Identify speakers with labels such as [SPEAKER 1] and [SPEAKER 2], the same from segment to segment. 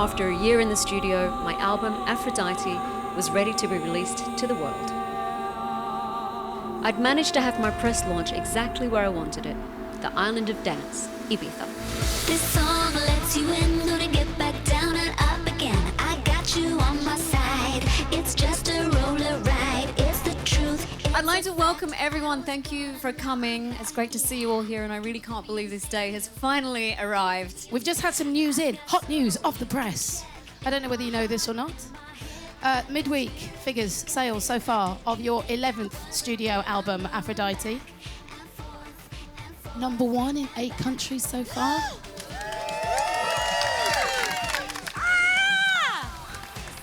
[SPEAKER 1] After a year in the studio, my album, Aphrodite, was ready to be released to the world. I'd managed to have my press launch exactly where I wanted it, the island of dance, Ibiza.
[SPEAKER 2] This song lets you in, gonna get back down and up again. I got you on my side, it's just a roller ride, it's the truth.
[SPEAKER 1] I'd like to welcome everyone. Thank you for coming. It's great to see you all here, and I really can't believe this day has finally arrived.
[SPEAKER 3] We've just had some news in, hot news off the press. I don't know whether you know this or not. Midweek figures, sales so far of your 11th studio album, Aphrodite. Number 1 in 8 countries so far.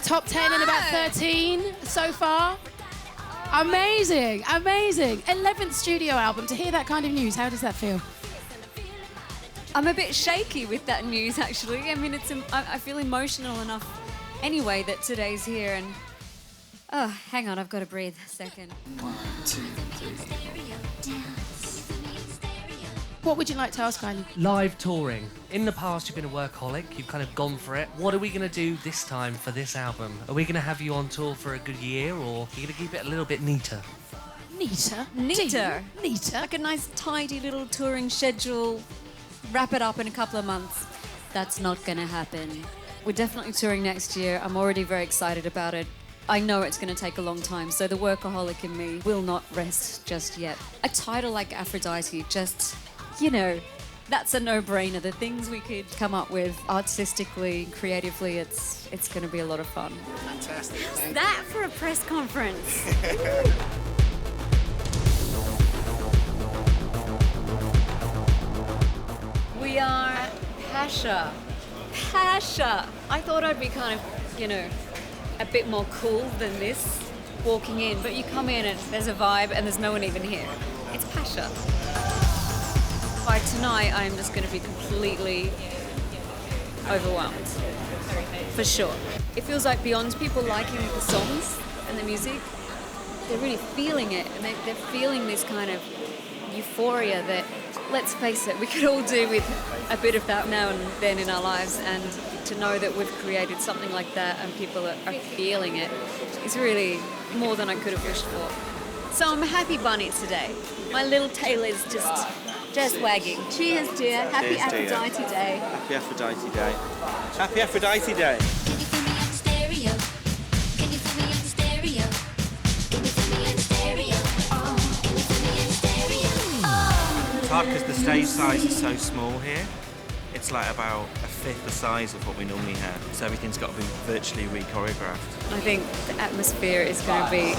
[SPEAKER 3] Top 10 in about 13 so far. Amazing, amazing. 11th studio album. To hear that kind of news, how does that feel?
[SPEAKER 1] I'm a bit shaky with that news, actually. I mean, I feel emotional enough anyway that today's here, and oh, hang on, I've got to breathe a second.
[SPEAKER 4] 1, 2, 3, 4.
[SPEAKER 3] What would you like to ask, Kylie?
[SPEAKER 5] Live touring. In the past, you've been a workaholic. You've kind of gone for it. What are we going to do this time for this album? Are we going to have you on tour for a good year, or are you going to keep it a little bit neater?
[SPEAKER 3] Neater?
[SPEAKER 1] Neater?
[SPEAKER 3] Neater?
[SPEAKER 1] Like a nice, tidy little touring schedule. Wrap it up in a couple of months. That's not going to happen. We're definitely touring next year. I'm already very excited about it. I know it's going to take a long time, so the workaholic in me will not rest just yet. A title like Aphrodite just, you know, that's a no-brainer. The things we could come up with artistically, creatively, it's going to be a lot of fun.
[SPEAKER 4] Fantastic.
[SPEAKER 1] How's that for a press conference? We are Pasha. Pasha. I thought I'd be kind of, you know, a bit more cool than this walking in, but you come in and there's a vibe and there's no one even here. It's Pasha. By tonight, I'm just going to be completely overwhelmed, for sure. It feels like beyond people liking the songs and the music, they're really feeling it, and they're feeling this kind of euphoria that, let's face it, we could all do with a bit of that now and then in our lives, and to know that we've created something like that and people are feeling it is really more than I could have wished for. So I'm a happy bunny today. My little tail is just wagging. Cheers, dear. Happy
[SPEAKER 4] Cheers, dear.
[SPEAKER 1] Aphrodite Day.
[SPEAKER 4] Happy Aphrodite Day. Happy Aphrodite Day.
[SPEAKER 2] Can you feel me on stereo? Can you feel me on stereo? Can you feel me on stereo? Oh, can you feel me on stereo? Oh.
[SPEAKER 4] It's hard because the stage size is so small here. It's like about a fifth the size of what we normally have. So everything's got to be virtually re-choreographed.
[SPEAKER 1] I think the atmosphere is going to be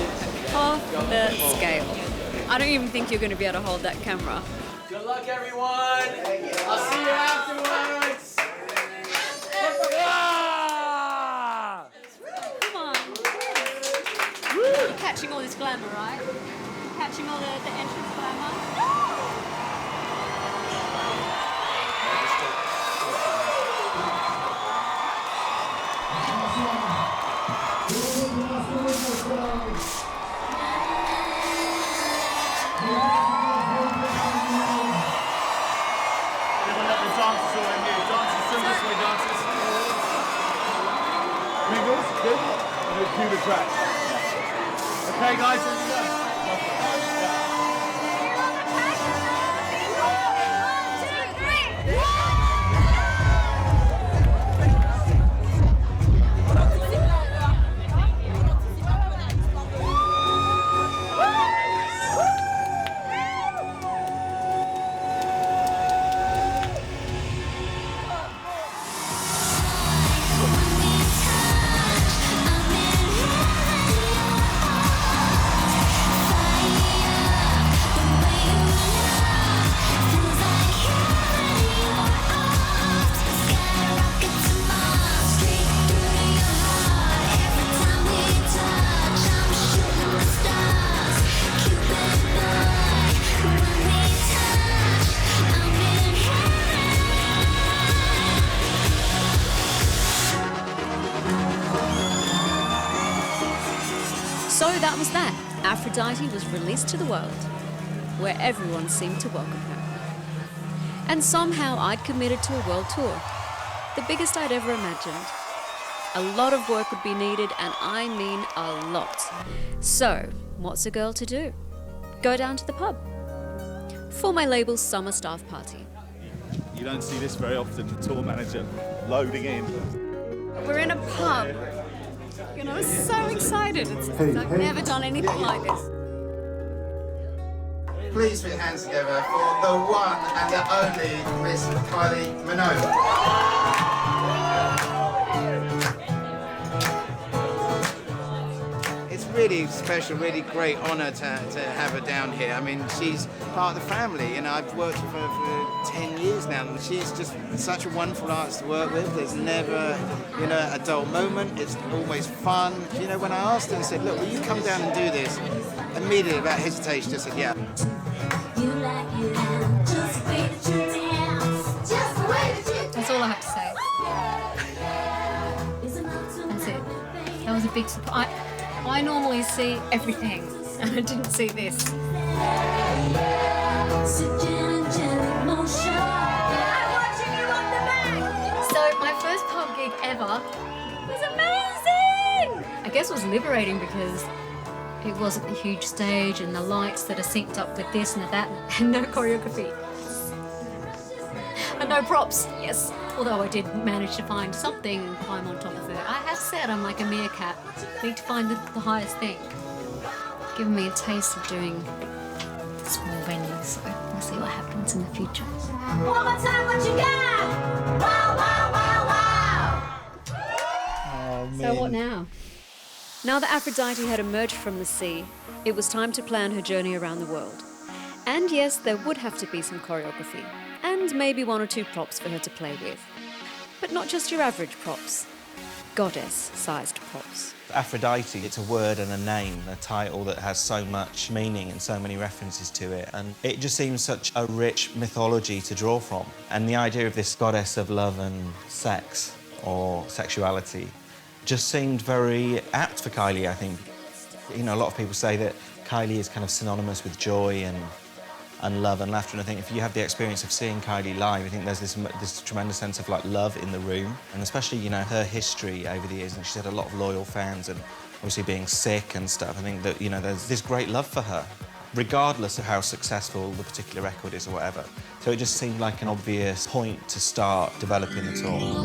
[SPEAKER 1] off the scale. I don't even think you're going to be able to hold that camera.
[SPEAKER 6] Good luck, everyone. I'll see you afterwards.
[SPEAKER 1] Come on. You're catching all this glamour, right? Catching all the entrance glamour.
[SPEAKER 6] Dancers all in here. Dancers, swim this way, dancers. Wiggles, good. And then cue the track. Okay, guys, here we go.
[SPEAKER 1] So that was that. Aphrodite was released to the world, where everyone seemed to welcome her. And somehow I'd committed to a world tour, the biggest I'd ever imagined. A lot of work would be needed, and I mean a lot. So, what's a girl to do? Go down to the pub for my label's summer staff party.
[SPEAKER 6] You don't see this very often, the tour manager loading in.
[SPEAKER 1] We're in a pub. You know, so excited. I've never done anything like this.
[SPEAKER 7] Please put your hands together for the one and the only Miss Kylie Minogue. It's really special, really great honour to have her down here. I mean, she's part of the family, and I've worked with her for 10 years now, and she's just such a wonderful artist to work with. There's never, a dull moment. It's always fun. When I asked her and said, look, will you come down and do this? Immediately, without hesitation, just said, yeah.
[SPEAKER 1] That's all I have to say. That's it. That was a big surprise. I normally see everything, and I didn't see this. So my first pub gig ever was amazing! I guess it was liberating because it wasn't a huge stage and the lights that are synced up with this and that, and no choreography. And no props, yes. Although I did manage to find something and climb on top of it. I have said I'm like a meerkat. Need to find the highest thing. Giving me a taste of doing small venues, so we'll see what happens in the future.
[SPEAKER 2] One more time, what you got? Wow, wow, wow, wow.
[SPEAKER 1] So what now? Now that Aphrodite had emerged from the sea, it was time to plan her journey around the world. And yes, there would have to be some choreography, and maybe 1 or 2 props for her to play with. But not just your average props, goddess-sized props.
[SPEAKER 4] Aphrodite, it's a word and a name, a title that has so much meaning and so many references to it, and it just seems such a rich mythology to draw from. And the idea of this goddess of love and sex, or sexuality, just seemed very apt for Kylie, I think. A lot of people say that Kylie is kind of synonymous with joy and love and laughter, and I think if you have the experience of seeing Kylie live, I think there's this tremendous sense of love in the room, and especially her history over the years, and she's had a lot of loyal fans, and obviously being sick and stuff. I think that there's this great love for her, regardless of how successful the particular record is or whatever. So it just seemed like an obvious point to start developing the tour.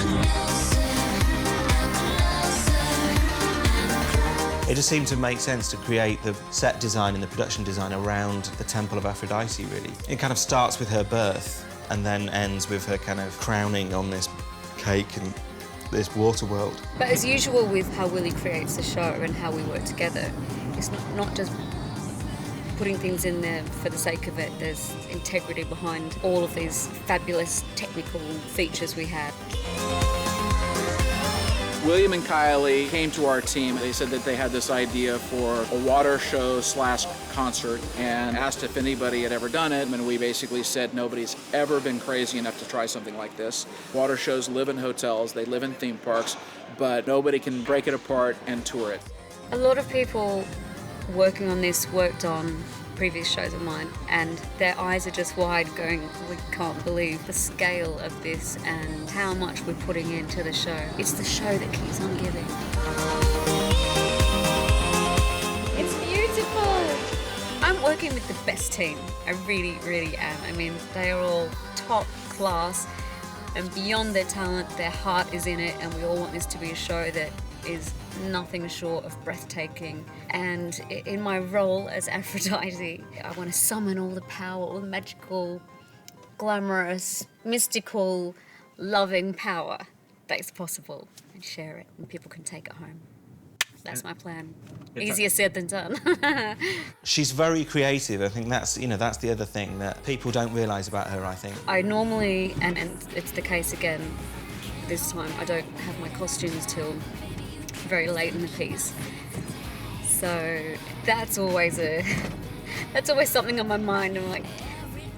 [SPEAKER 4] It just seemed to make sense to create the set design and the production design around the Temple of Aphrodite, really. It kind of starts with her birth and then ends with her kind of crowning on this cake and this water world.
[SPEAKER 1] But as usual with how Willie creates the show and how we work together, it's not just putting things in there for the sake of it. There's integrity behind all of these fabulous technical features we have.
[SPEAKER 8] William and Kylie came to our team. They said that they had this idea for a water show / concert and asked if anybody had ever done it, and we basically said nobody's ever been crazy enough to try something like this. Water shows live in hotels, they live in theme parks, but nobody can break it apart and tour it.
[SPEAKER 1] A lot of people working on this worked on previous shows of mine, and their eyes are just wide going, we can't believe the scale of this and how much we're putting into the show. It's the show that keeps on giving. It's beautiful! I'm working with the best team. I really, really am. I mean, they are all top class, and beyond their talent, their heart is in it, and we all want this to be a show that is nothing short of breathtaking. And in my role as Aphrodite, I want to summon all the power, all the magical, glamorous, mystical, loving power that is possible, and share it, and people can take it home. That's my plan. Easier said than done.
[SPEAKER 4] She's very creative. I think that's the other thing that people don't realise about her, I think.
[SPEAKER 1] I normally, and it's the case again this time, I don't have my costumes till very late in the piece. So that's always something on my mind. I'm like,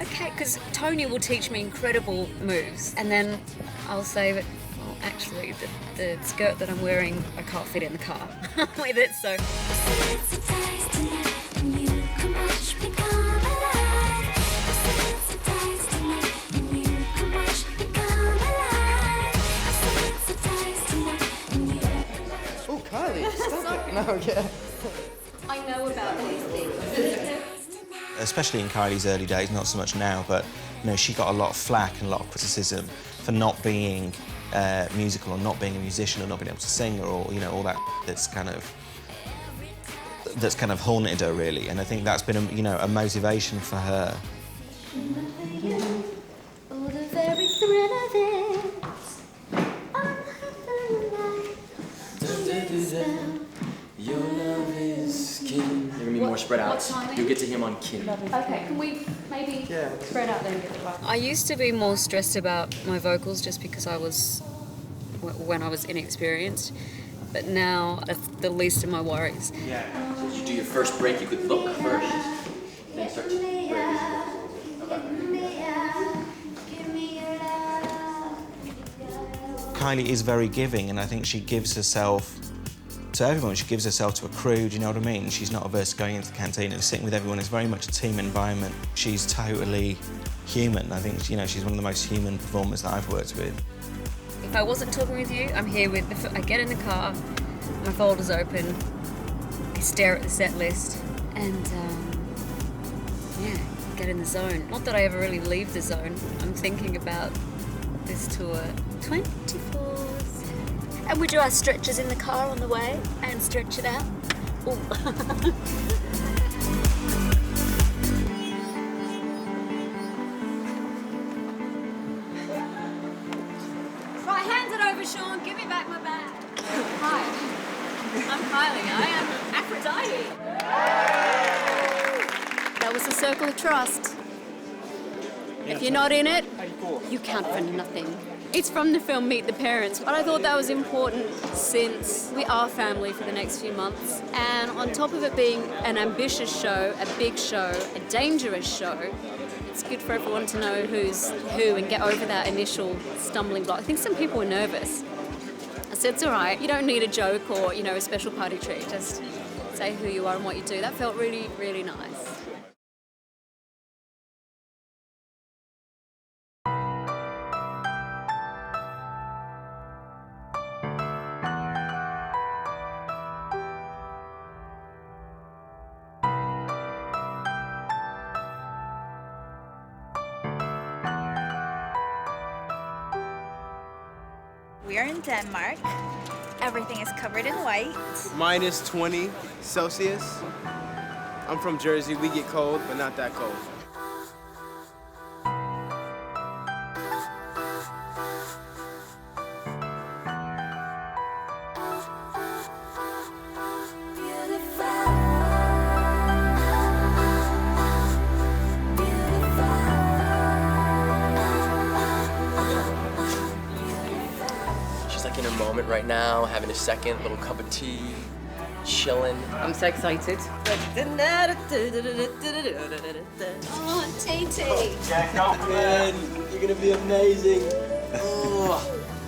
[SPEAKER 1] okay, because Tony will teach me incredible moves, and then I'll say that, well, actually, the skirt that I'm wearing, I can't fit in the car with it, so.
[SPEAKER 9] Kylie, stop it. No, yeah.
[SPEAKER 1] I know about these things.
[SPEAKER 4] Especially in Kylie's early days, not so much now, but you know, she got a lot of flack and a lot of criticism for not being musical or not being a musician or not being able to sing or you know all that that's kind of haunted her really, and I think that's been a motivation for her.
[SPEAKER 9] Your love is king. You're gonna be more spread out. You'll get to him on king.
[SPEAKER 1] Okay, can we maybe spread out then and get it right? I used to be more stressed about my vocals just because when I was inexperienced, but now that's the least of my worries.
[SPEAKER 9] Yeah. So as you do your first break, you could look first, then start to break.
[SPEAKER 4] Kylie is very giving, and I think she gives herself to everyone. She gives herself to a crew, do you know what I mean? She's not averse to going into the canteen and sitting with everyone. It's very much a team environment. She's totally human. I think, you know, she's one of the most human performers that I've worked with.
[SPEAKER 1] If I wasn't talking with you, I'm here with I get in the car, my folder's open, I stare at the set list, and yeah, get in the zone. Not that I ever really leave the zone. I'm thinking about this tour 24/7. And we do our stretches in the car on the way and stretch it out. Ooh. Right, hand it over, Sean. Give me back my bag. Hi, I'm Kylie. I am Aphrodite. That was the circle of trust. If you're not in it, you count for nothing. It's from the film Meet the Parents, but I thought that was important since we are family for the next few months. And on top of it being an ambitious show, a big show, a dangerous show, it's good for everyone to know who's who and get over that initial stumbling block. I think some people were nervous. I said, it's all right, you don't need a joke or, you know, a special party treat. Just say who you are and what you do. That felt really, really nice.
[SPEAKER 10] We are in Denmark. Everything is covered in white.
[SPEAKER 11] Minus 20 Celsius. I'm from Jersey. We get cold, but not that cold.
[SPEAKER 9] In her moment right now, having a second little cup of tea, chilling.
[SPEAKER 3] I'm so excited.
[SPEAKER 1] Oh, TT.
[SPEAKER 9] Man, you're gonna be amazing. Oh,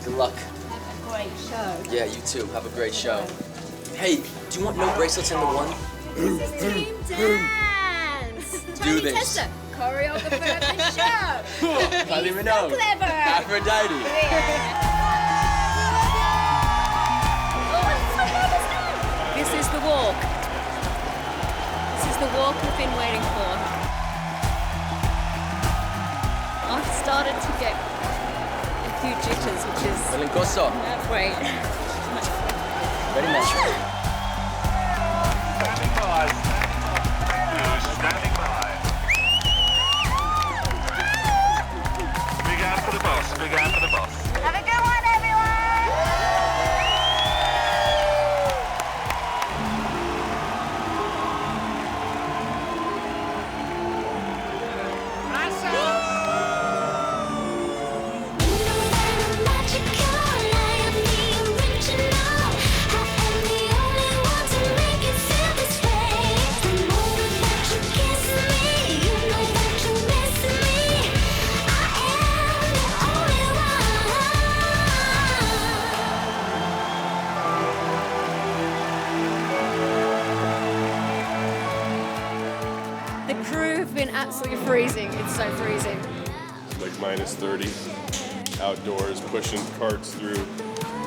[SPEAKER 9] good luck.
[SPEAKER 1] Have a great show.
[SPEAKER 9] Yeah, you too. Have a great show. Hey, do you want no bracelets in the one?
[SPEAKER 1] This is team dance.
[SPEAKER 9] Do this.
[SPEAKER 1] Tester, choreographer of the show.
[SPEAKER 9] Kylie Minogue.
[SPEAKER 1] So clever.
[SPEAKER 9] Aphrodite.
[SPEAKER 1] Yeah. This is the walk. This is the walk we've been waiting for. I've started to get a few jitters, which is
[SPEAKER 9] Melincoso.
[SPEAKER 1] not great.
[SPEAKER 9] Very much.
[SPEAKER 6] Standing by. Standing by. Big hand for the boss. Big hand for the boss.
[SPEAKER 10] Have a good one, everyone!
[SPEAKER 1] The crew have been absolutely freezing. It's so freezing.
[SPEAKER 12] Like minus 30, outdoors, pushing carts through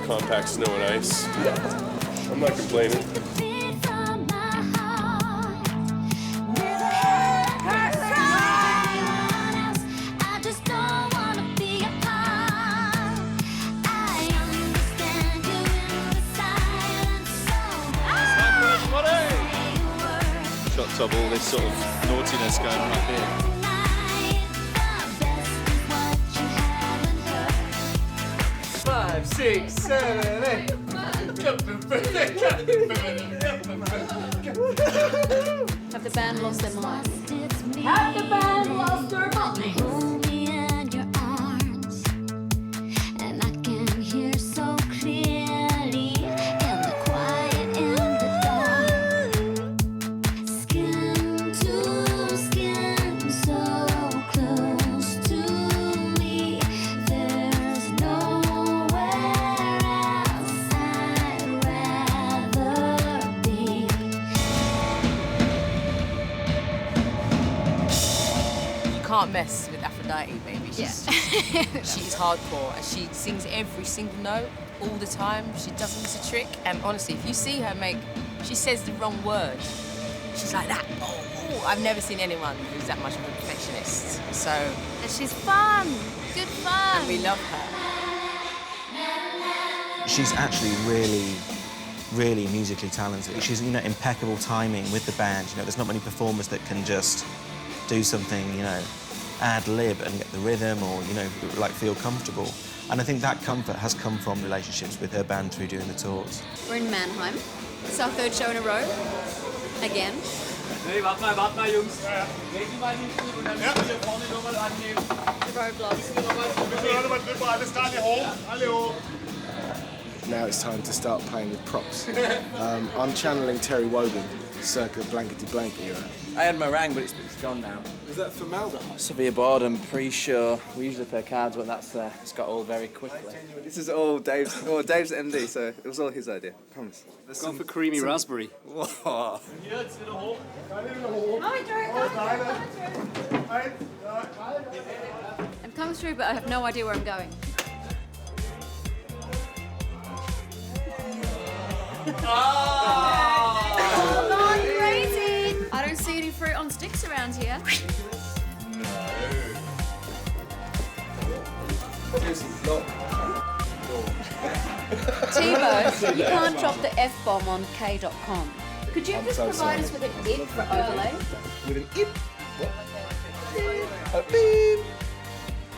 [SPEAKER 12] compact snow and ice. I'm not complaining.
[SPEAKER 13] Shots of all this sort of naughtiness going on up here.
[SPEAKER 11] 5, 6, 7, 8.
[SPEAKER 1] Have the band lost their mind? Have the band lost their mind?
[SPEAKER 2] Hold me in your arms, and I can hear so clearly in the quiet, in the dark. Skin to skin, so close to me. There's nowhere else I'd rather be.
[SPEAKER 14] You can't mess with Aphrodite, baby. She's hardcore, and she sings every single note all the time. She doesn't miss a trick. And honestly, if you see her she says the wrong word. She's like that. Oh, I've never seen anyone who's that much of a perfectionist. So.
[SPEAKER 10] And she's fun. Good fun.
[SPEAKER 14] And we love her.
[SPEAKER 4] She's actually really musically talented. She's, impeccable timing with the band. There's not many performers that can just do something, ad lib and get the rhythm or, feel comfortable. And I think that comfort has come from relationships with her band through doing the tours.
[SPEAKER 1] We're in Mannheim. It's our third show in a row. Again.
[SPEAKER 6] Hey, warte mal, Jungs. Legen mal den Stuhl und dann müssen wir vorne nochmal annehmen.
[SPEAKER 1] The roadblocks.
[SPEAKER 6] Alle hoch.
[SPEAKER 11] Now it's time to start playing with props. I'm channeling Terry Wogan, circa blankety blank era.
[SPEAKER 9] I had meringue, but it's gone now.
[SPEAKER 11] Is that formaldehyde?
[SPEAKER 9] Severe boredom, pre-show. We usually play cards, but it's got old very quickly.
[SPEAKER 15] This is all Dave's MD, so it was all his idea. Promise.
[SPEAKER 13] Let's go for creamy raspberry.
[SPEAKER 15] Whoa.
[SPEAKER 1] I'm coming through, but I have no idea where I'm going. Hold on, crazy! I don't see any fruit on sticks around here. Tebow, you can't drop the F-bomb on K.com. Could you just provide us with an ip for overlay?
[SPEAKER 11] With an ip? What? A beep.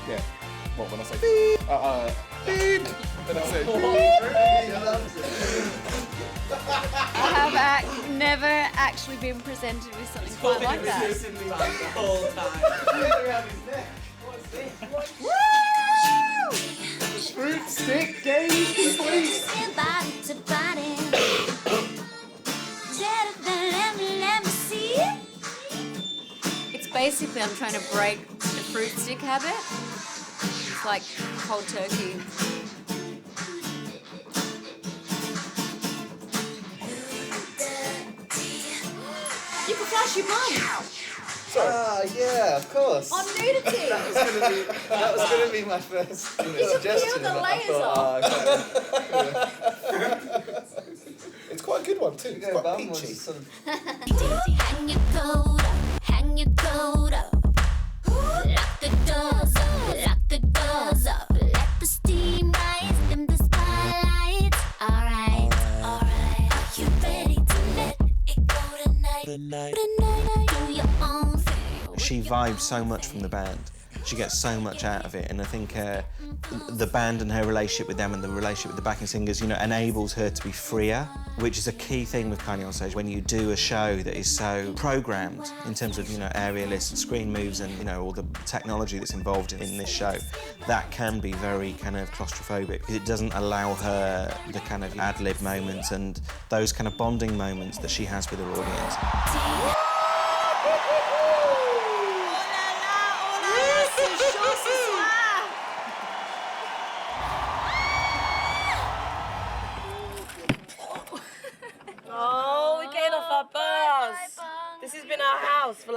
[SPEAKER 11] Yeah. What, when I say beep? Beep. When I say
[SPEAKER 1] I have never actually been presented with something quite like that.
[SPEAKER 9] The whole time.
[SPEAKER 11] fruit stick game is complete.
[SPEAKER 1] It's basically I'm trying to break the fruit stick habit. It's like cold turkey. You can flash your mum.
[SPEAKER 15] Yeah, of course.
[SPEAKER 1] On nudity.
[SPEAKER 15] That was gonna be my first suggestion.
[SPEAKER 1] Peel the layers
[SPEAKER 15] off.
[SPEAKER 11] It's quite a good one too. It's quite peachy.
[SPEAKER 2] Hang your coat up, hang your coat up. Lock the doors up, lock the doors up. Let the steam rise, dim the spotlights. Alright. Are you ready to let it go tonight? Tonight. Do your own thing.
[SPEAKER 4] She vibes so much from the band. She gets so much out of it, and I think the band and her relationship with them and the relationship with the backing singers, enables her to be freer, which is a key thing with Kylie on stage. When you do a show that is so programmed in terms of, area lists and screen moves and, all the technology that's involved in this show, that can be very kind of claustrophobic because it doesn't allow her the kind of ad-lib moments and those kind of bonding moments that she has with her audience.
[SPEAKER 14] This has been our house for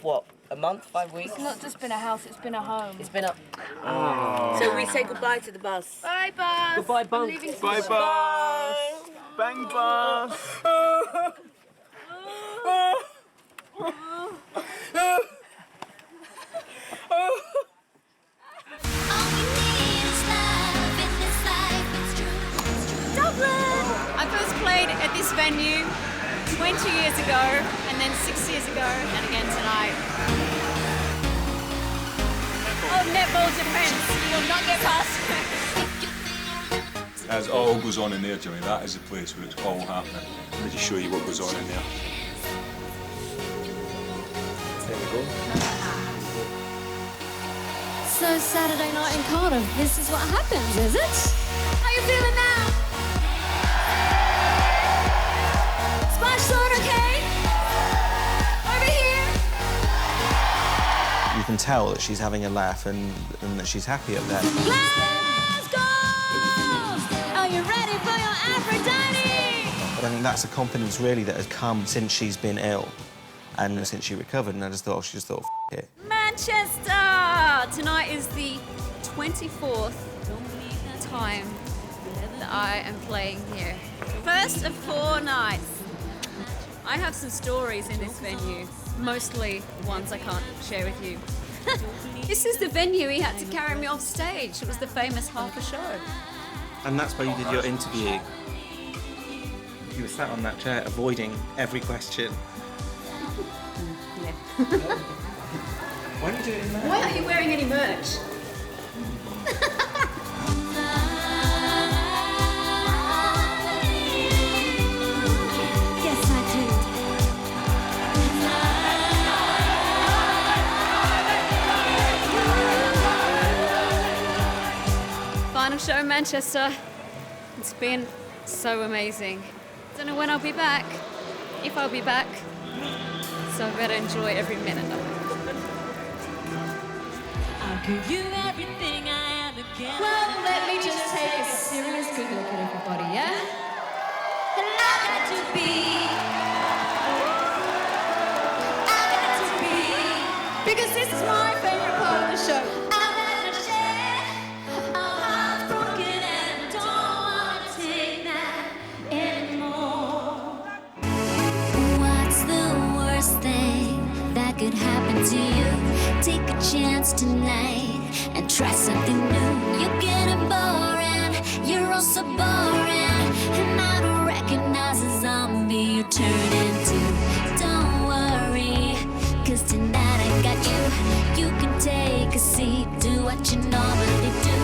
[SPEAKER 14] what, a month, 5 weeks?
[SPEAKER 10] It's not just been a house, it's been a home.
[SPEAKER 14] It's been a... So we say goodbye to the bus.
[SPEAKER 10] Bye, bus.
[SPEAKER 14] Goodbye, bus.
[SPEAKER 10] I'm leaving
[SPEAKER 11] Bye,
[SPEAKER 10] soon.
[SPEAKER 11] bus.
[SPEAKER 6] Bang bus.
[SPEAKER 1] Dublin! I first played at this venue 20 years ago, and then 6 years ago, and again tonight. Oh, netball defence. You will not get past it.
[SPEAKER 12] As all goes on in there, Jimmy, that is the place where it's all happening. Let me just show you what goes on in there. There we go.
[SPEAKER 1] So Saturday night in Cardiff, this is what happens, is it? How you feeling now? Splash zone, okay? Over here.
[SPEAKER 4] You can tell that she's having a laugh and that she's happy up there.
[SPEAKER 1] Glasgow! Are you ready for your Aphrodite?
[SPEAKER 4] But I think that's a confidence really that has come since she's been ill and since she recovered, and I just thought, F it.
[SPEAKER 1] Manchester! Tonight is the 24th time that I am playing here. First of 4 nights. I have some stories in this venue, mostly ones I can't share with you. This is the venue he had to carry me off stage. It was the famous Harper show.
[SPEAKER 4] And that's where you did your interview. You were sat on that chair avoiding every question.
[SPEAKER 1] Yeah.
[SPEAKER 4] Why are you doing that?
[SPEAKER 1] Why aren't you wearing any merch? Yes, I do. Final show in Manchester. It's been so amazing. Don't know when I'll be back, if I'll be back. So I better enjoy every minute of it. I'll give you everything I am again. Well, let me just take a serious good look at everybody, yeah? And I got to be. Because this is my favorite part of the show. I've had my share of hearts broken and don't want to take that anymore.
[SPEAKER 2] What's the worst thing that could happen to you? Take a chance tonight and try something new. You're getting boring, you're all so boring, and I don't recognize a zombie you turn into. Don't worry, 'cause tonight I got you. You can take a seat, do what you normally do.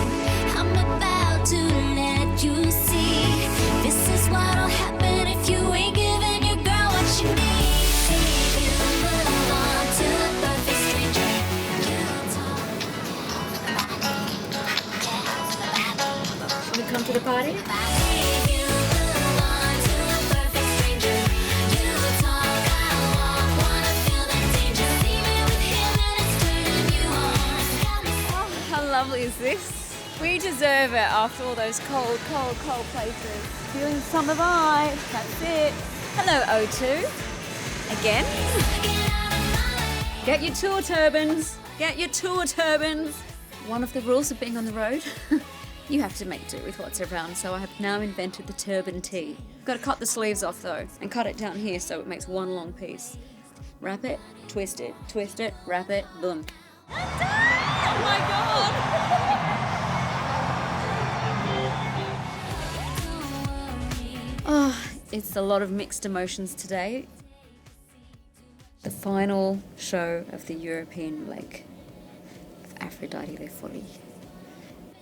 [SPEAKER 2] I'm about to let you see. This is what'll happen if you ain't giving your girl what she needs. If you move on to a perfect stranger,
[SPEAKER 1] Should we come to the party?
[SPEAKER 2] if you move on to a perfect stranger, you talk, I walk, wanna feel that danger. See me with him and it's turning you on.
[SPEAKER 1] Oh, how lovely is this? We deserve it after all those cold, cold, cold places. Feeling summer vibe. That's it. Hello, O2. Again. Get your tour turbans. Get your tour turbans. One of the rules of being on the road, you have to make do with what's around. So I have now invented the turban tee. Got to cut the sleeves off though, and cut it down here so it makes one long piece. Wrap it, twist it, wrap it, boom. Oh my god! Oh, it's a lot of mixed emotions today. The final show of the European leg of Aphrodite Le Folie.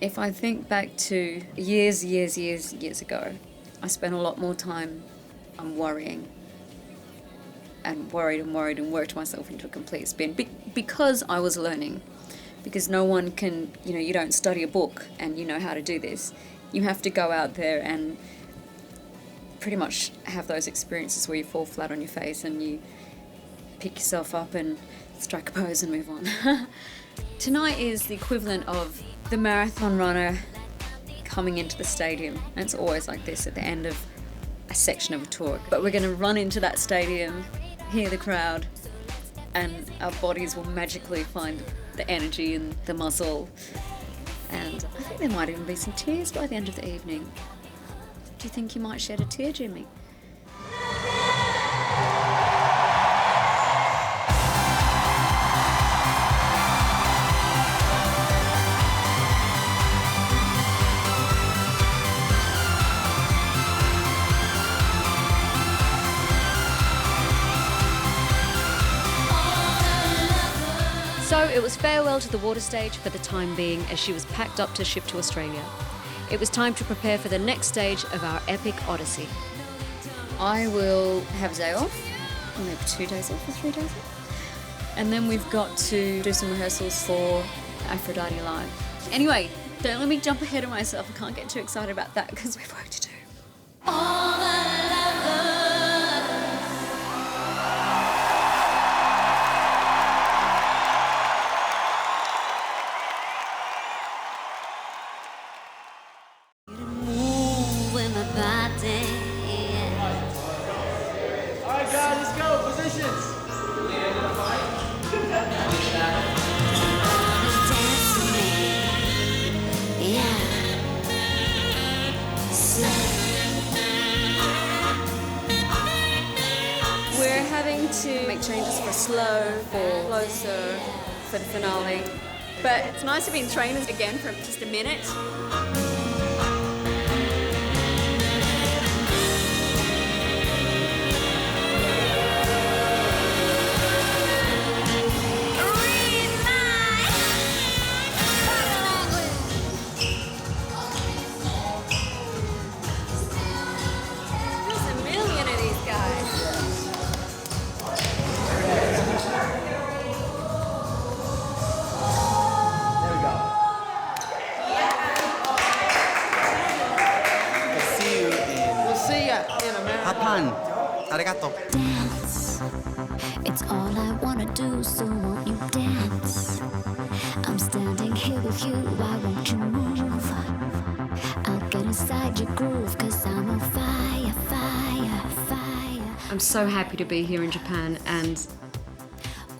[SPEAKER 1] If I think back to years ago, I spent a lot more time worrying and worked myself into a complete spin because I was learning. Because no one can, you don't study a book and you know how to do this. You have to go out there and pretty much have those experiences where you fall flat on your face and you pick yourself up and strike a pose and move on. Tonight is the equivalent of the marathon runner coming into the stadium. And it's always like this at the end of a section of a tour. But we're going to run into that stadium, hear the crowd, and our bodies will magically find the energy and the muscle. And I think there might even be some tears by the end of the evening. Do you think you might shed a tear, Jimmy? So it was farewell to the water stage for the time being as she was packed up to ship to Australia. It was time to prepare for the next stage of our epic odyssey. I will have a day off, maybe 2 days off or 3 days off. And then we've got to do some rehearsals for Aphrodite Live. Anyway, don't let me jump ahead of myself. I can't get too excited about that because we've work to do.
[SPEAKER 9] Alright guys, let's go, positions.
[SPEAKER 1] We're having to make changes for slow, for closer, for the finale. But it's nice to be in trainers again for just a minute.
[SPEAKER 16] Japan. Arigato.
[SPEAKER 2] Dance. It's all I wanna do, so won't you dance? I'm standing here with you, why won't you move? I'll get inside your groove, 'cause I'm on fire, fire, fire.
[SPEAKER 1] I'm so happy to be here in Japan, and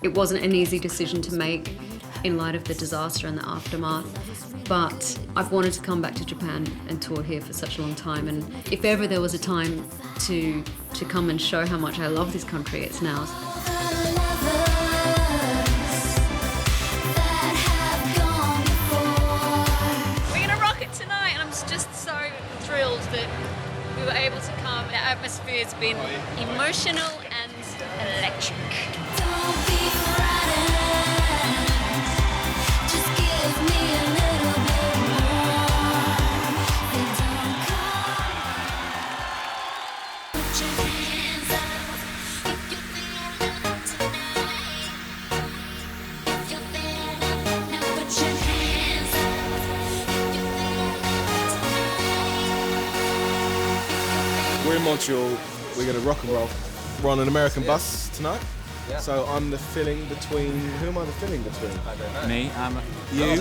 [SPEAKER 1] it wasn't an easy decision to make in light of the disaster and the aftermath. But I've wanted to come back to Japan and tour here for such a long time, and if ever there was a time to come and show how much I love this country, it's now. We're gonna rock it tonight, and I'm just so thrilled that we were able to come. The atmosphere's been emotional and electric.
[SPEAKER 2] Don't be frightened. Just give me a little bit more. They don't come. Put your hands up if you feel love tonight. If you feel love, now put your hands up if you feel love tonight.
[SPEAKER 11] We're in Montreal. We're going to rock and roll. We're on an American bus tonight.
[SPEAKER 17] Yeah.
[SPEAKER 11] So I'm the filling between. Who am I the filling between?
[SPEAKER 17] I don't know.
[SPEAKER 8] Me,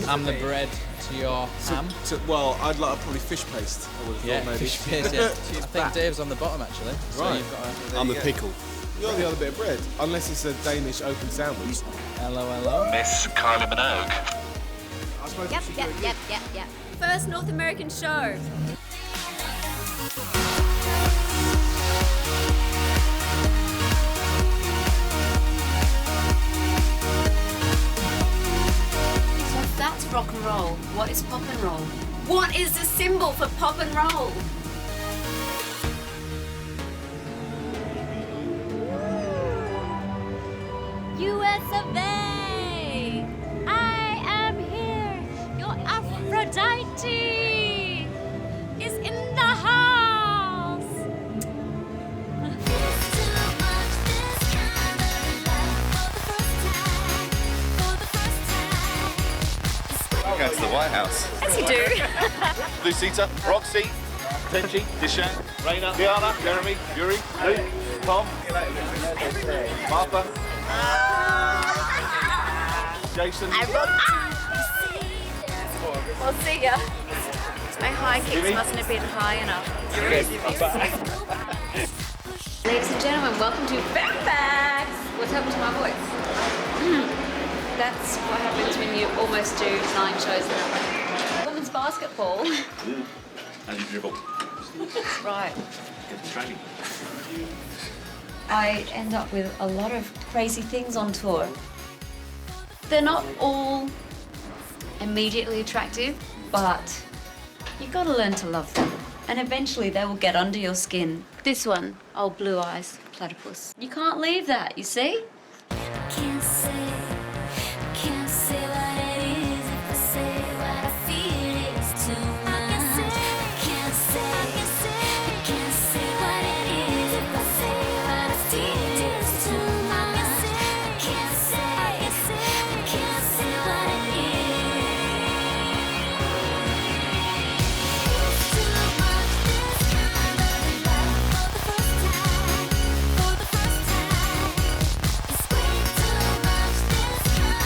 [SPEAKER 8] I'm the bread to your ham.
[SPEAKER 11] Well, I'd like probably fish paste. I would have thought maybe.
[SPEAKER 8] Fish paste, yeah. I think Dave's on the bottom actually. So
[SPEAKER 11] Right.
[SPEAKER 8] you've got
[SPEAKER 11] I'm the pickle. You're the other bit of bread, unless it's a Danish open sandwich.
[SPEAKER 8] Hello.
[SPEAKER 18] Miss Kylie Minogue.
[SPEAKER 11] I suppose we should do it again.
[SPEAKER 1] Yep. First North American show. So if that's rock and roll, what is pop and roll? What is the symbol for pop and roll?
[SPEAKER 2] US of A! I am here! Your Aphrodite is in the house!
[SPEAKER 18] We're going to the White House.
[SPEAKER 1] As you do.
[SPEAKER 18] Lucita, Roxy, Tenchi, Dishan, Raina, Diana, Jeremy, Yuri, Luke, Tom, Martha, Jason.
[SPEAKER 1] We'll see ya. My high kicks
[SPEAKER 18] Jimmy?
[SPEAKER 1] mustn't have been high enough. Ladies and gentlemen, welcome to Fairfax. What's happened to my voice? That's what happens when you almost do 9 shows in a row. Women's basketball.
[SPEAKER 12] And you dribble.
[SPEAKER 1] Right.
[SPEAKER 12] Get the training.
[SPEAKER 1] I end up with a lot of crazy things on tour. They're not all immediately attractive, but you've got to learn to love them. And eventually they will get under your skin. This one, old blue eyes, platypus. You can't leave that, you see?
[SPEAKER 2] Can't say what it is. If I say what I feel, it's too much. Can't say what it is. If I say what I feel, it's too much. Can't say what it is. It's too much. This kind of love for the first time. It's way too much. This kind of love, not the last time.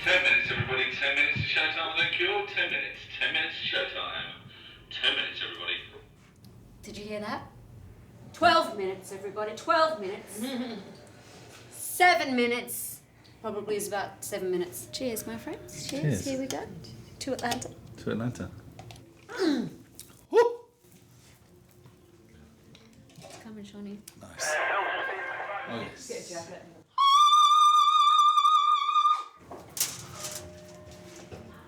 [SPEAKER 18] 10 minutes, everybody. 10 minutes to showtime. Thank you. 10 minutes. 10 minutes to showtime. 10 minutes, everybody.
[SPEAKER 1] Did you hear that? 12 minutes, everybody. 12 minutes. 7 minutes. Probably is about 7 minutes. Cheers, my friends. Cheers.
[SPEAKER 11] Cheers.
[SPEAKER 1] Here we go. To Atlanta.
[SPEAKER 11] To Atlanta.
[SPEAKER 1] Coming, Shawnee.
[SPEAKER 11] Nice. Oh, yes.
[SPEAKER 1] Get a jacket.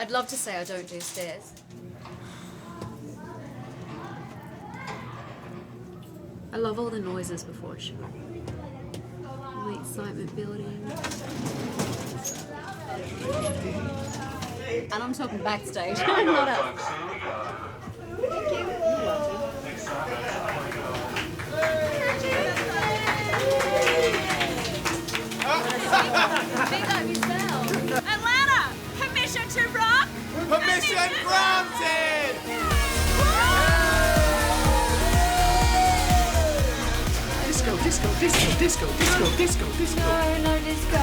[SPEAKER 1] I'd love to say I don't do stairs. I love all the noises before a show. All the excitement building. And I'm talking backstage, not up. Thank you. Big up yourself. Atlanta, permission to rock?
[SPEAKER 7] Permission granted!
[SPEAKER 5] Disco, disco, disco, disco, disco, disco, disco.
[SPEAKER 1] No disco.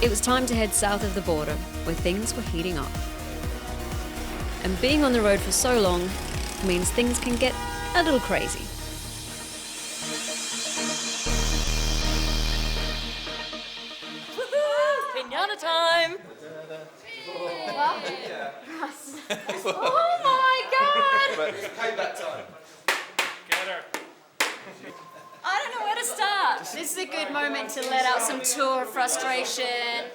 [SPEAKER 1] It was time to head south of the border, where things were heating up. And being on the road for so long means things can get a little crazy. Pinata time! Oh my god!
[SPEAKER 11] But it's payback time.
[SPEAKER 18] Get her.
[SPEAKER 1] I don't know where to start. This is a good moment to let out some tour frustration.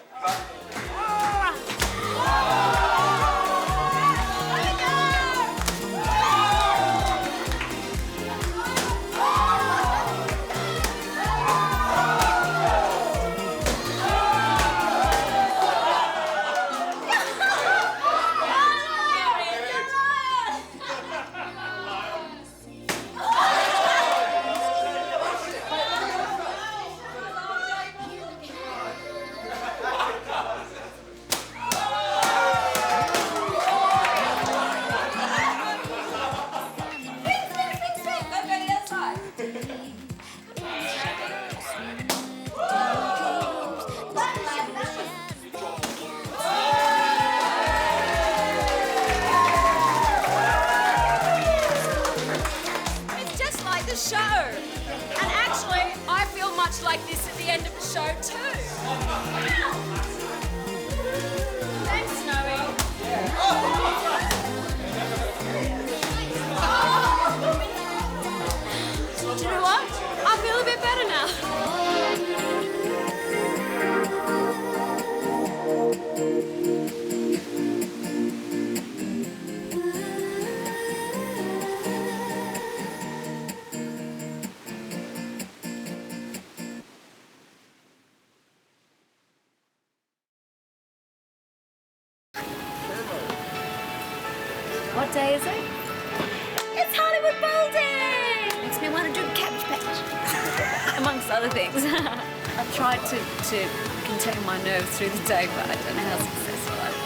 [SPEAKER 1] It's just like the show. And actually, I feel much like this at the end of the show too. Thanks, Snowy. Do you know what? I feel a bit better now. What day is it? It's Hollywood Bowl Day! Makes me want to do Cabbage Patch. Amongst other things. I've tried to contain my nerves through the day, but I don't know how successful I've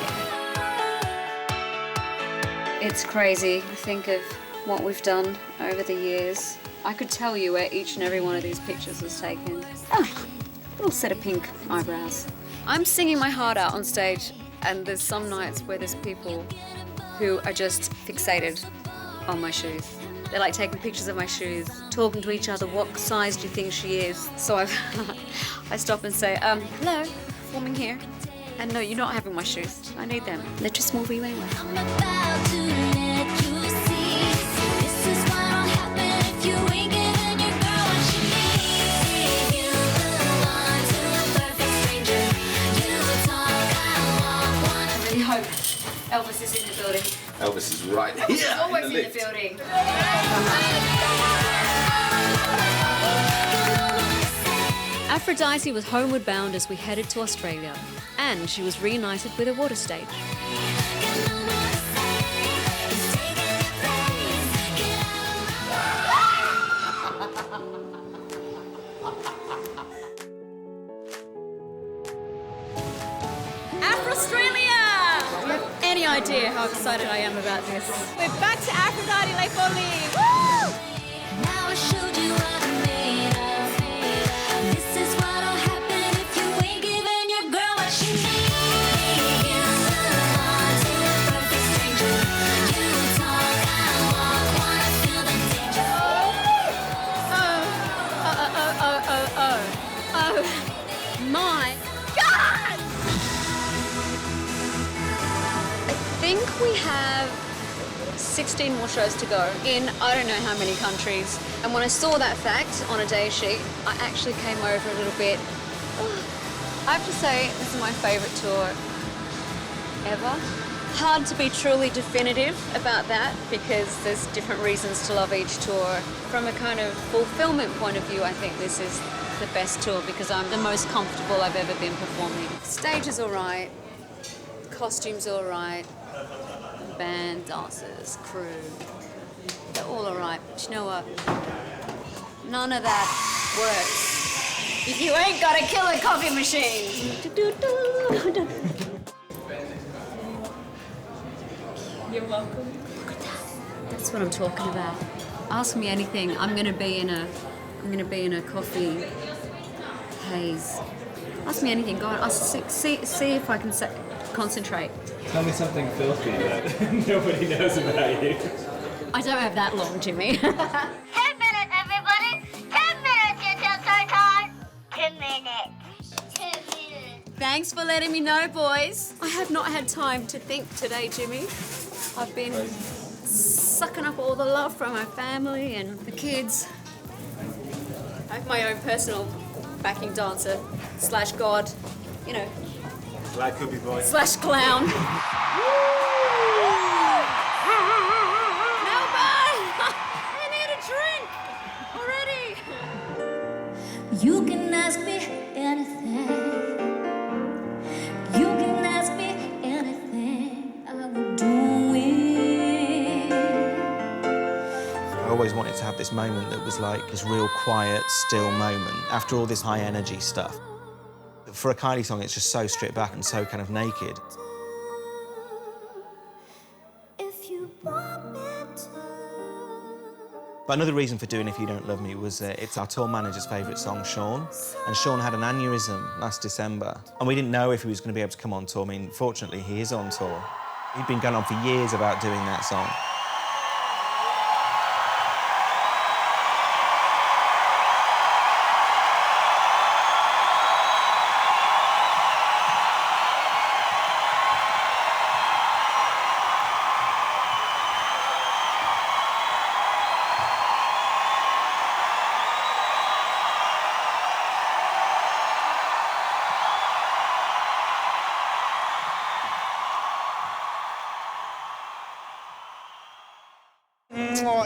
[SPEAKER 1] been. It's crazy to think of what we've done over the years. I could tell you where each and every one of these pictures was taken. Oh, a little set of pink eyebrows. I'm singing my heart out on stage, and there's some nights where there's people who are just fixated on my shoes. They like taking pictures of my shoes, talking to each other, what size do you think she is? So I stop and say, hello, filming here. And no, you're not having my shoes. I need them. They're too small for you anyway. I really hope Elvis is in the building.
[SPEAKER 11] Elvis is right here.
[SPEAKER 1] He's always in the
[SPEAKER 11] lift.
[SPEAKER 1] building. Aphrodite was homeward bound as we headed to Australia, and she was reunited with her water stage. Afro-Australia! Do you have any idea how excited I am about this? We're back to Aphrodite Les Folies! Woo!
[SPEAKER 2] Now I showed you what I'm made of. This is what'll happen if you ain't giving your girl what she needs. You move on to a perfect stranger. You talk, I walk, wanna feel the danger.
[SPEAKER 1] Oh my God! I think we have 16 more shows to go in I don't know how many countries. And when I saw that fact on a day sheet, I actually came over a little bit. I have to say, this is my favorite tour ever. Hard to be truly definitive about that because there's different reasons to love each tour. From a kind of fulfillment point of view, I think this is the best tour because I'm the most comfortable I've ever been performing. Stage is all right, costumes all right, band, dancers, crew, they're all all right. But you know what? None of that works if you ain't got a killer coffee machine. You're welcome. Look at that. That's what I'm talking about. Ask me anything. I'm gonna be in a coffee haze. Ask me anything. Go on. I'll see if I can concentrate.
[SPEAKER 17] Tell me something filthy that nobody knows about you.
[SPEAKER 1] I don't have that long, Jimmy.
[SPEAKER 2] 10 minutes, everybody! 10 minutes until showtime! 10 minutes. 10 minutes.
[SPEAKER 1] Thanks for letting me know, boys. I have not had time to think today, Jimmy. I've been sucking up all the love from my family and the kids. I have my own personal backing dancer / god, you know,
[SPEAKER 12] Glad could be boy.
[SPEAKER 1] / clown. Melbourne! I need a drink already.
[SPEAKER 2] You can ask me anything. You can ask me anything. I will do it.
[SPEAKER 4] I always wanted to have this moment that was like this real quiet, still moment after all this high energy stuff. For a Kylie song, it's just so stripped back and so kind of naked. But another reason for doing If You Don't Love Me was it's our tour manager's favourite song, Sean. And Sean had an aneurysm last December. And we didn't know if he was going to be able to come on tour. I mean, fortunately, he is on tour. He'd been going on for years about doing that song.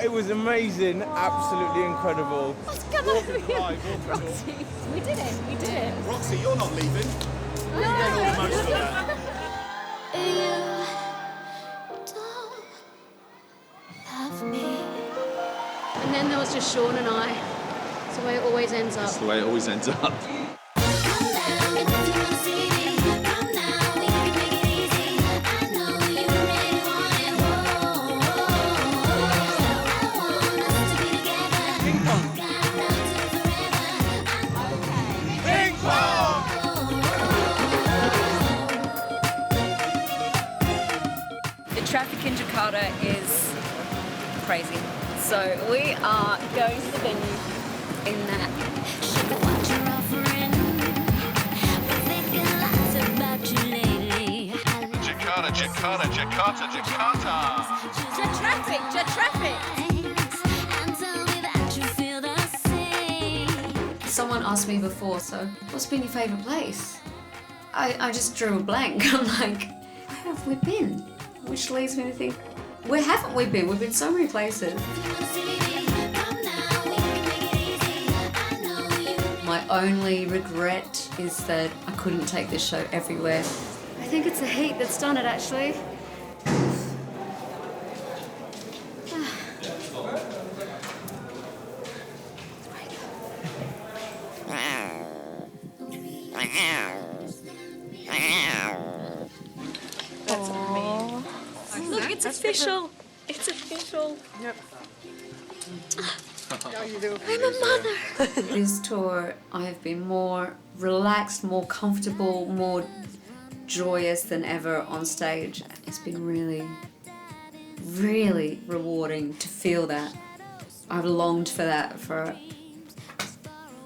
[SPEAKER 19] It was amazing, absolutely incredible.
[SPEAKER 1] Come over here, Roxy. We did it.
[SPEAKER 11] Roxy, you're not leaving.
[SPEAKER 1] No.
[SPEAKER 11] You get all the most of that.
[SPEAKER 2] Love me.
[SPEAKER 3] And then there was just Sean and I. That's the way it always ends up.
[SPEAKER 11] That's the way it always ends up.
[SPEAKER 1] The traffic in Jakarta daughter is crazy. So we are going to the venue in that.
[SPEAKER 18] Jakarta, Jakarta, Jakarta, Jakarta.
[SPEAKER 1] Jet traffic. Someone asked me before, so what's been your favourite place? I just drew a blank. I'm like, where have we been? Which leads me to think, where haven't we been? We've been so many places. My only regret is that I couldn't take this show everywhere. I think it's the heat that's done it, actually. That's amazing. Look, it's official. It's official. Yep. I'm a mother. This tour, I have been more relaxed, more comfortable, more joyous than ever on stage. It's been really, really rewarding to feel that. I've longed for that for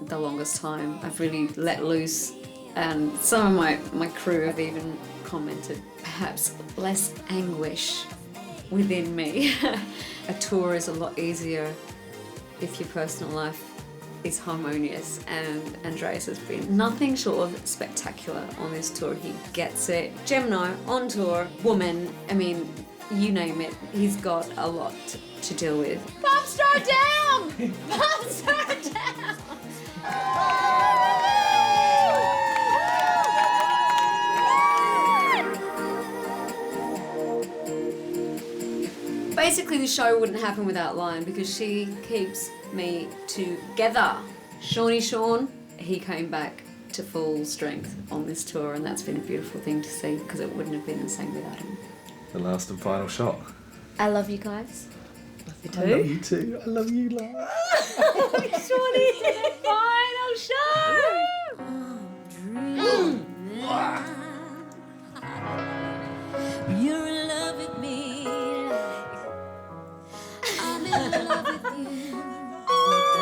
[SPEAKER 1] the longest time. I've really let loose, and some of my crew have even commented, perhaps less anguish within me. A tour is a lot easier if your personal life is harmonious, and Andreas has been nothing short of spectacular on this tour. He gets it. Gemini on tour, woman, I mean, you name it, he's got a lot to deal with. Pop star down! Pop star down! Basically, the show wouldn't happen without Lion because she keeps me together. Shawnee Sean, he came back to full strength on this tour, and that's been a beautiful thing to see because it wouldn't have been the same without him.
[SPEAKER 11] The last and final shot.
[SPEAKER 1] I love you guys. Love you too.
[SPEAKER 11] I love you too. I love you, love.
[SPEAKER 1] Shawnee, final show!
[SPEAKER 2] You're in love with me. I'm in love with you.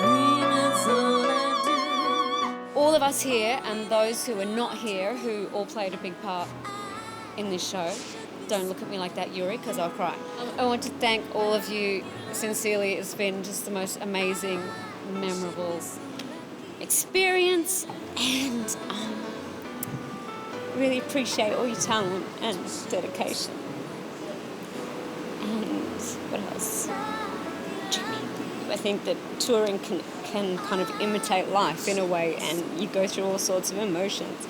[SPEAKER 2] That's all I do.
[SPEAKER 1] All of us here and those who are not here, who all played a big part in this show, don't look at me like that, Yuri, because I'll cry. I want to thank all of you sincerely. It's been just the most amazing, memorable experience, and really appreciate all your talent and dedication. And what else? I think that touring can kind of imitate life in a way, and you go through all sorts of emotions,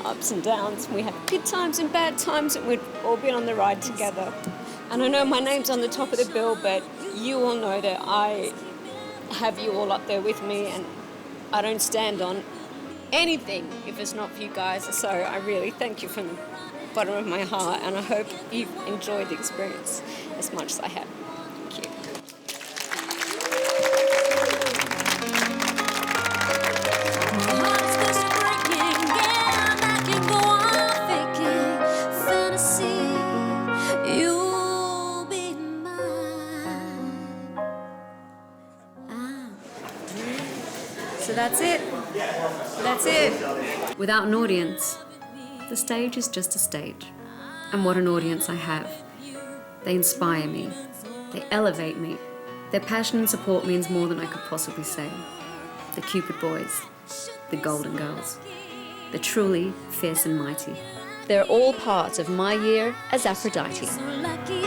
[SPEAKER 1] ups and downs. We have good times and bad times, and we've all been on the ride together. And I know my name's on the top of the bill, but you all know that I have you all up there with me, and I don't stand on anything if it's not for you guys. So I really thank you from the bottom of my heart, and I hope you've enjoyed the experience as much as I have. Thank you. So that's it. That's it. Without an audience, the stage is just a stage. And what an audience I have. They inspire me. They elevate me. Their passion and support means more than I could possibly say. The Cupid Boys, the Golden Girls. They're truly fierce and mighty. They're all part of my year as Aphrodite.
[SPEAKER 2] So lucky.